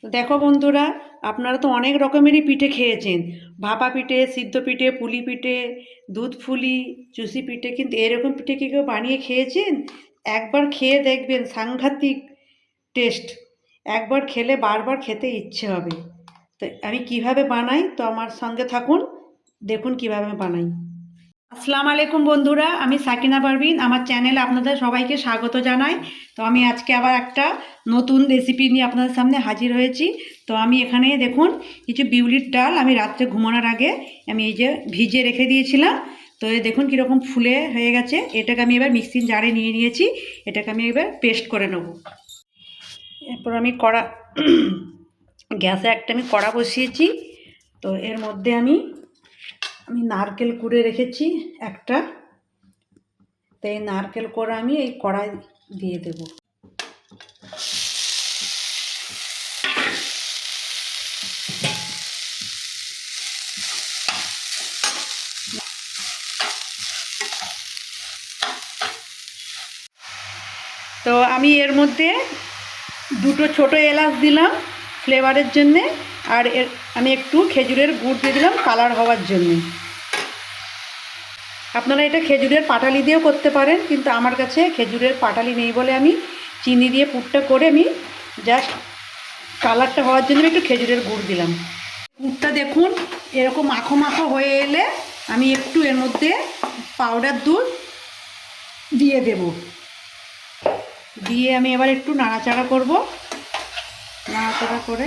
তো দেখো বন্ধুরা, আপনারা তো অনেক রকমেরই পিঠে খেয়েছেন। ভাপা পিঠে, সিদ্ধ পিঠে, পুলি পিঠে, দুধ পুলি, চুষি পিঠে, কিন্তু এরকম পিঠে কি কেউ বানিয়ে খেয়েছেন? একবার খেয়ে দেখবেন, সাংঘাতিক টেস্ট। একবার খেলে বারবার খেতে ইচ্ছে হবে। তো আমি কিভাবে বানাই, তো আমার সঙ্গে থাকুন, দেখুন কিভাবে বানাই। আসসালামু আলাইকুম বন্ধুরা, আমি সাকিনা পারভিন, আমার চ্যানেলে আপনাদের সবাইকে স্বাগত জানাই। তো আমি আজকে আবার একটা নতুন রেসিপি নিয়ে আপনাদের সামনে হাজির হয়েছি। তো আমি এখানে দেখুন কিছু বিউলির ডাল আমি রাত্রে ঘুমানোর আগে আমি এই যে ভিজিয়ে রেখে দিয়েছিলাম। তো এই দেখুন কীরকম ফুলে হয়ে গেছে। এটাকে আমি এবার মিক্সিং জারে নিয়ে নিয়েছি। এটাকে আমি এবার পেস্ট করে নেব। এরপর আমি গ্যাসে একটা আমি কড়া বসিয়েছি। তো এর মধ্যে আমি নারকেল কুড়ে রেখেছি একটা। তো এই নারকেল কোড়া আমি এই কড়াই দিয়ে দেব। তো আমি এর মধ্যে দুটো ছোট এলাচ দিলাম ফ্লেভারের জন্যে, আর আমি একটু খেজুরের গুড় দিয়ে দিলাম কালার হওয়ার জন্যে। আপনারা এটা খেজুরের পাটালি দিয়েও করতে পারেন, কিন্তু আমার কাছে খেজুরের পাটালি নেই বলে আমি চিনি দিয়ে পুরটা করে আমি জাস্ট কালারটা হওয়ার জন্য একটু খেজুরের গুড় দিলাম। পুরটা দেখুন এরকম মাখো মাখো হয়ে এলে আমি একটু এর মধ্যে পাউডার দুধ দিয়ে দেব। দিয়ে আমি এবার একটু নাড়াচাড়া করব। নাড়াচাড়া করে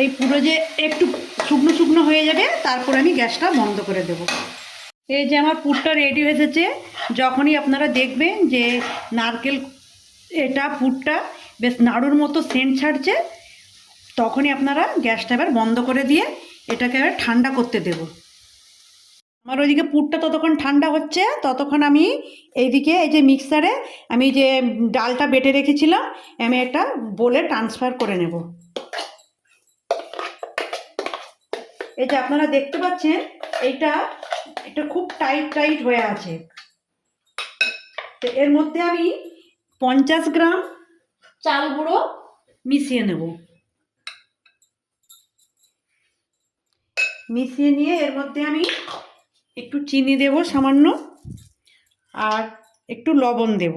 এই পুরো যে একটু শুকনো শুকনো হয়ে যাবে, তারপরে আমি গ্যাসটা বন্ধ করে দেব। এই যে আমার পুরটা রেডি হয়ে এসেছে। যখনই আপনারা দেখবেন যে নারকেল পুরটা বেশ নাড়ুর মতো সেন্ট ছাড়ছে, তখনই আপনারা গ্যাসটা এবার বন্ধ করে দিয়ে এটাকে এবার ঠান্ডা করতে দেব। আমার ওইদিকে পুরটা ততক্ষণ ঠান্ডা হচ্ছে, ততক্ষণ আমি এইদিকে এই যে মিক্সারে আমি যে ডালটা বেটে রেখেছিলাম আমি একটা বোলে ট্রান্সফার করে নেব। এই যে আপনারা দেখতে পাচ্ছেন এটা খুব টাইট টাইট হয়ে আছে। তো এর মধ্যে আমি 50 গ্রাম চাল গুঁড়ো মিশিয়ে নেব। মিশিয়ে নিয়ে এর মধ্যে আমি একটু চিনি দেব সামান্য, আর একটু লবণ দেব।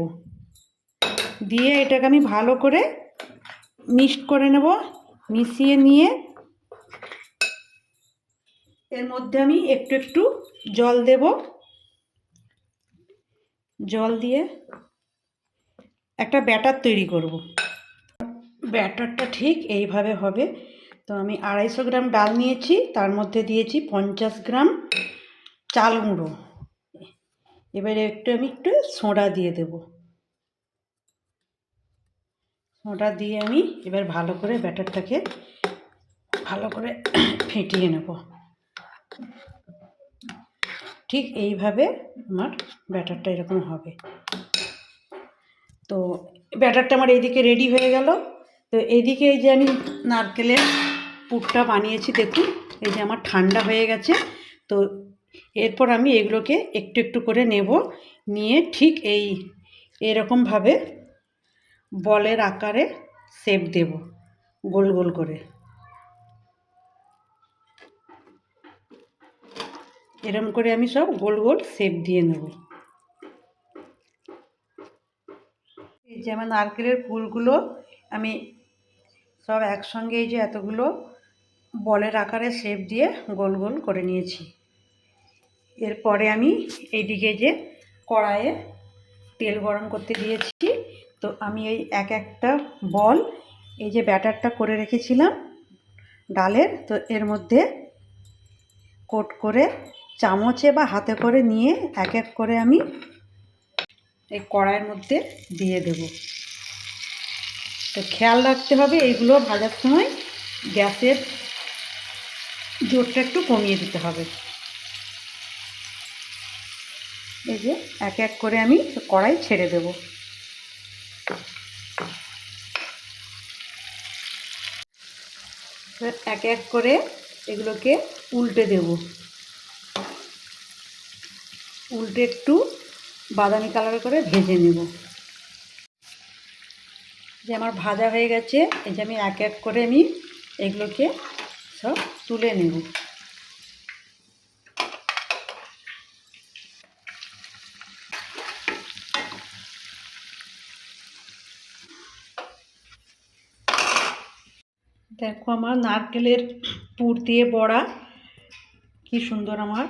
দিয়ে এটাকে আমি ভালো করে মিক্সড করে নেব। মিশিয়ে নিয়ে এর মধ্যে আমি একটু একটু জল দেব। জল দিয়ে একটা ব্যাটার তৈরি করব। ব্যাটারটা ঠিক এইভাবে হবে। তো আমি 250 গ্রাম ডাল নিয়েছি, তার মধ্যে দিয়েছি 50 গ্রাম চাল গুঁড়ো। এবারে আমি একটু সোডা দিয়ে দেব। সোডা দিয়ে আমি এবার ভালো করে ব্যাটারটাকে ভালো করে ফেটিয়ে নেব। ঠিক এইভাবে আমার ব্যাটারটা এরকম হবে। তো ব্যাটারটা আমার এইদিকে রেডি হয়ে গেল। তো এইদিকে এই যে আমি নারকেলের পুরটা বানিয়েছি, দেখুন এই যে আমার ঠান্ডা হয়ে গেছে। তো এরপর আমি এগুলোকে একটু একটু করে নেব। নিয়ে ঠিক এরকমভাবে বলের আকারে শেপ দেব, গোল গোল করে। এরকম করে আমি সব গোল গোল শেপ দিয়ে নেব। এই যে আমার নারকেলের ফুলগুলো আমি সব একসঙ্গে এই যে এতগুলো বলের আকারে শেপ দিয়ে গোল গোল করে নিয়েছি। এরপরে আমি এইদিকে যে কড়াইয়ে তেল গরম করতে দিয়েছি। তো আমি এই একটা বল এই যে ব্যাটারটা করে রেখেছিলাম ডালের, তো এর মধ্যে কোট করে চামচে বা হাতে করে নিয়ে এক করে আমি এই কড়াইয়ের মধ্যে দিয়ে দেব। তো খেয়াল রাখতে হবে এইগুলো ভাজার সময় গ্যাসের জোরটা একটু কমিয়ে দিতে হবে। এই যে এক করে আমি কড়াই ছেড়ে দেব। এক করে এগুলোকে উল্টে দেব। উল্টে একটু বাদামি কালার করে ভেজে নেব। যে আমার ভাজা হয়ে গেছে, এই যে আমি এক এক করে আমি এগুলোকে সব তুলে নেব। দেখো আমার নারকেলের পুর দিয়ে বড়া কি সুন্দর আমার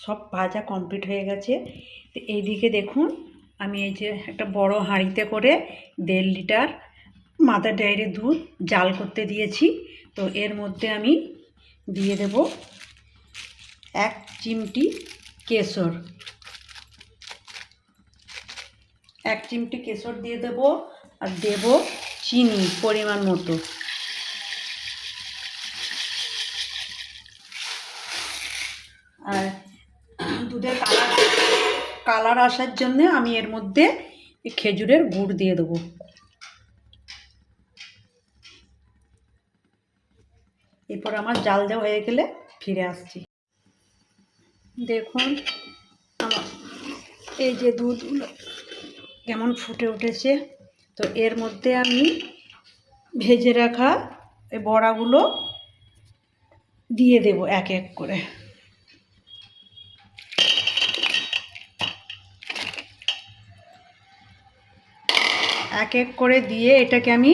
সব ভাজা কমপ্লিট হয়ে গেছে। তো এইদিকে দেখুন আমি এই যে একটা বড় হাঁড়িতে করে 1.5 লিটার মাদার ডেয়ারির দুধ জাল করতে দিয়েছি। তো এর মধ্যে আমি দিয়ে দেব 1 চিমটি কেশর, 1 চিমটি কেশর দিয়ে দেব, আর দেব চিনি পরিমাণ মতো। আর দুধের কালার আসার জন্য আমি এর মধ্যে খেজুরের গুড় দিয়ে দেবো। এরপর আমার জাল দেওয়া হয়ে গেলে ফিরে আসছি। দেখুন আমার এই যে দুধগুলো কেমন ফুটে উঠেছে। তো এর মধ্যে আমি ভেজে রাখা এই বড়াগুলো দিয়ে দেব এক এক করে। এক এক করে দিয়ে এটাকে আমি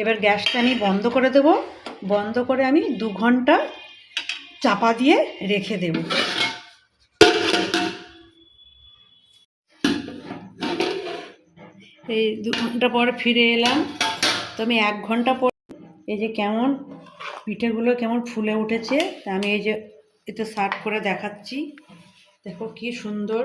এবার গ্যাসটা আমি বন্ধ করে দেব। বন্ধ করে আমি 2 ঘন্টা চাপা দিয়ে রেখে দেব। এই 2 ঘন্টা পর ফিরে এলাম। তো আমি 1 ঘন্টা পর এই যে কেমন পিঠেগুলো কেমন ফুলে উঠেছে, তা আমি এই যে এতে সার্ভ করে দেখাচ্ছি। দেখো কি সুন্দর।